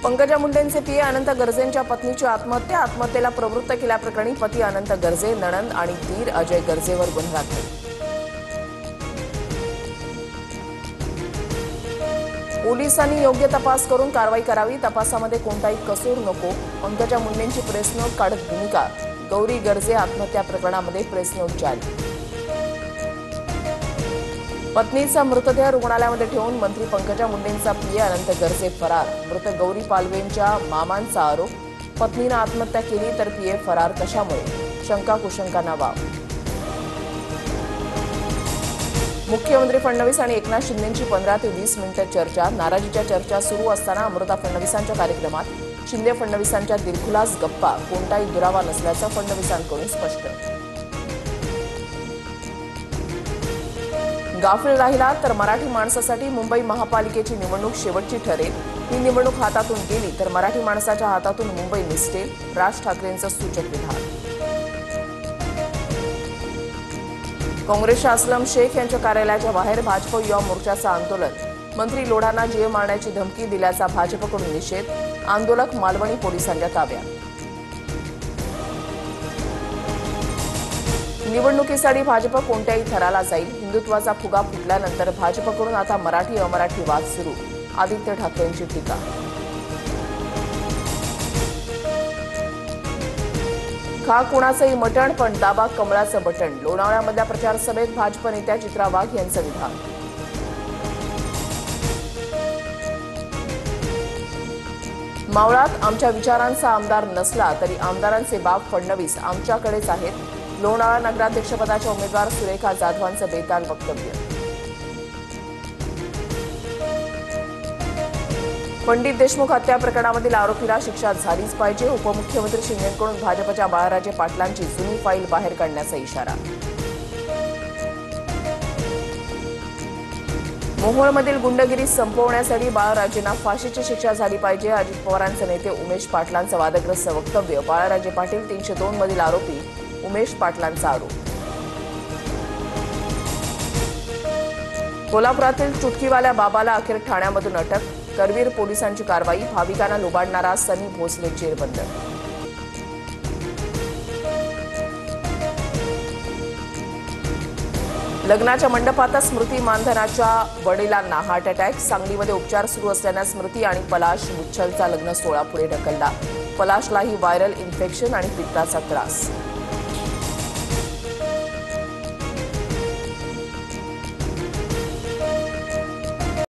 Pankaja मुंडेंचे PA अनंत गर्जेंच्या पत्नीची आत्महत्येला प्रवृत्त केल्याप्रकरणी पती अनंत गर्जे, नणंद आणि दीर अजय गर्जेवर गुन्हा दाखल. पोलिसांनी योग्य तपास करून कारवाई करावी, तपासामध्ये कोणताही कसूर नको. पंकजा मुंडेंची प्रेस नोट काढत भूमिका. गौरी गर्जे आत्महत्या प्रकरणामध्ये प्रेस नोट जारी. पत्नीचा मृतदेह रुग्णालयामध्ये ठेवून मंत्री पंकजा मुंडेंचा पीए अनंत गर्जे फरार. मृत गौरी पालवेंच्या मामांचा आरोप, पत्नीनं आत्महत्या केली तर पीए फरार कशामुळे? शंका कुशंकांना वाव. मुख्यमंत्री फडणवीस आणि एकनाथ शिंदेंची 15 ते 20 मिनिटं चर्चा. नाराजीच्या चर्चा सुरू असताना अमृता फडणवीसांच्या कार्यक्रमात शिंदे फडणवीसांच्या दिलखुलास गप्पा. कोणताही दुरावा नसल्याचं फडणवीसांकडून स्पष्ट. गाफील राहिला तर मराठी माणसासाठी मुंबई महापालिकेची निवडणूक शेवटची ठरेल. ही निवडणूक हातातून गेली तर मराठी माणसाच्या हातातून मुंबई निसटेल. राज ठाकरेंचं सूचक विधान. काँग्रेसच्या असलम शेख यांच्या कार्यालयाच्या बाहेर भाजप युवा मोर्चाचं आंदोलन. मंत्री लोढांना जीवे मारण्याची धमकी दिल्याचा भाजपकडून निषेध. आंदोलक मालवणी पोलिसांच्या ताब्यात. निवडणुकीसाठी भाजप कोणत्याही थराला जाईल. हिंदुत्वाचा फुगा फुटल्यानंतर भाजपकडून आता मराठी अमराठी वाद सुरू. आदित्य ठाकरेंची टीका. खा कुणाचंही मटण पण दाबा कमळाचं बटण. लोणावळ्यामधल्या प्रचार सभेत भाजप नेत्या चित्रा वाघ यांचं विधान. मावळात आमच्या विचारांचा आमदार नसला तरी आमदारांचे बाप फडणवीस आमच्याकडेच आहेत. लोणावळा नगराध्यक्षपदाच्या उमेदवार सुरेखा जाधवांचं बेताल वक्तव्य. पंडित देशमुख हत्या प्रकरणामधील आरोपीला शिक्षा झालीच पाहिजे. उपमुख्यमंत्री शिंदेंकडून भाजपच्या बाळाराजे पाटलांची जुनी फाईल बाहेर काढण्याचा इशारा. मोहोळमधील गुंडगिरी संपवण्यासाठी बाळाराजेंना फाशीची शिक्षा झाली पाहिजे. अजित पवारांचे नेते उमेश पाटलांचं वादग्रस्त वक्तव्य. बाळाराजे पाटील 302 मधील आरोपी. उमेश पाटलांचा आरोप. कोल्हापुरातील चुटकीवाल्या बाबाला अखेर ठाण्यामधून अटक. करवीर पोलिसांची कारवाई. भाविकांना लुबाडणारा सनी भोसले जेरबंद. लग्नाच्या मंडपातच स्मृती मानधनाच्या वडिलांना हार्ट अटॅक. सांगलीमध्ये उपचार सुरू असल्यानं स्मृती आणि पलाश मुच्छलचा लग्न सोहळा पुढे ढकलला. पलाशलाही व्हायरल इन्फेक्शन आणि पित्ताचा त्रास.